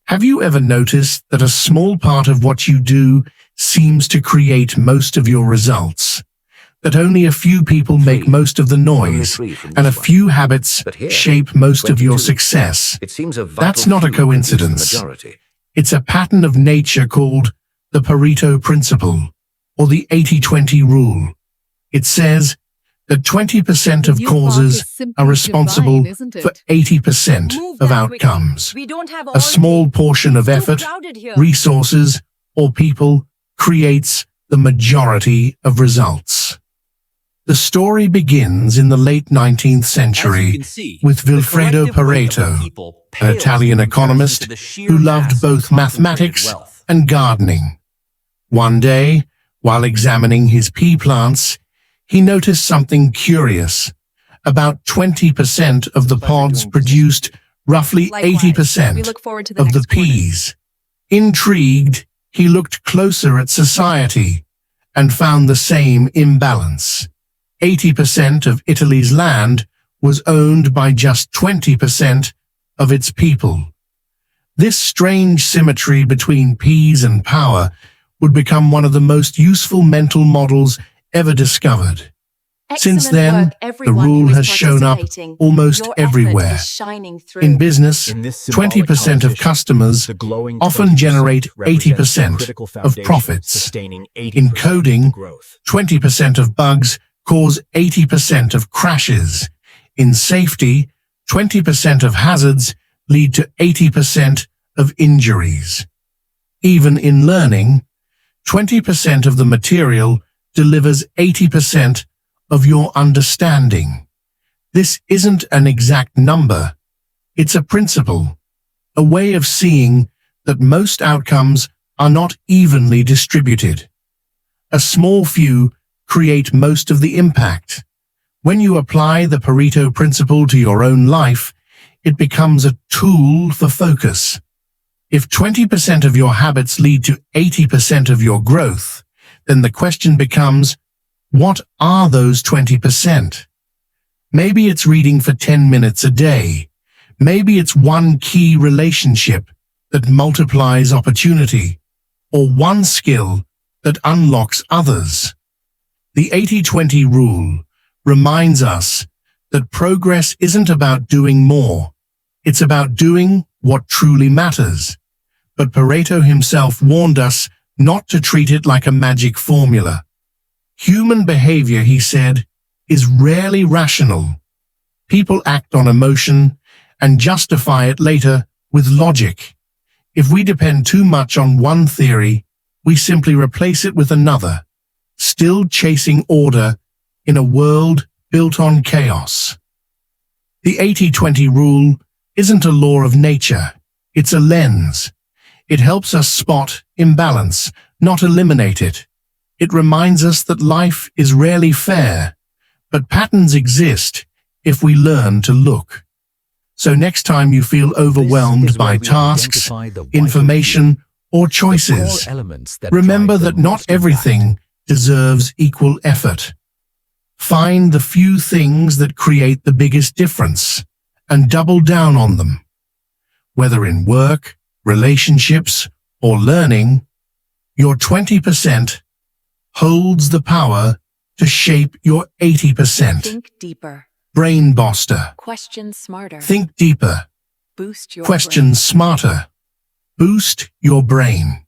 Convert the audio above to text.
Have you ever noticed that a small part of what you do seems to create most of your results? That only a few people make most of the noise, and a few habits shape most of your success? That's not a coincidence. It's a pattern of nature called the Pareto Principle, or the 80-20 rule. It says that 20% of causes are responsible for 80% of outcomes. A small portion of effort, resources, or people creates the majority of results. The story begins in the late 19th century with Vilfredo Pareto, an Italian economist who loved both mathematics and gardening. One day, while examining his pea plants, he noticed something curious. About 20% of the pods produced roughly 80% of the peas. Intrigued, he looked closer at society and found the same imbalance. 80% of Italy's land was owned by just 20% of its people. This strange symmetry between peas and power would become one of the most useful mental models ever discovered. Since then, the rule has shown up almost everywhere. In business, 20% of customers often generate 80% of profits. In coding, 20% of bugs cause 80% of crashes. In safety, 20% of hazards lead to 80% of injuries. Even in learning, 20% of the material delivers 80% of your understanding. This isn't an exact number. It's a principle, a way of seeing that most outcomes are not evenly distributed. A small few create most of the impact. When you apply the Pareto Principle to your own life, it becomes a tool for focus. If 20% of your habits lead to 80% of your growth, then the question becomes, what are those 20%? Maybe it's reading for 10 minutes a day. Maybe it's one key relationship that multiplies opportunity, or one skill that unlocks others. The 80-20 rule reminds us that progress isn't about doing more. It's about doing what truly matters. But Pareto himself warned us not to treat it like a magic formula. Human behavior, he said, is rarely rational. People act on emotion and justify it later with logic. If we depend too much on one theory, we simply replace it with another, still chasing order in a world built on chaos. The 80-20 rule isn't a law of nature, it's a lens. It helps us spot imbalance, not eliminate it. It reminds us that life is rarely fair, but patterns exist if we learn to look. So next time you feel overwhelmed by tasks, information, or choices, remember that not everything deserves equal effort. Find the few things that create the biggest difference and double down on them. Whether in work, relationships, or learning, your 20% holds the power to shape your 80%. Think deeper. BrainBoster. Question smarter. Think deeper. Boost your Question brain. smarter. Boost your brain.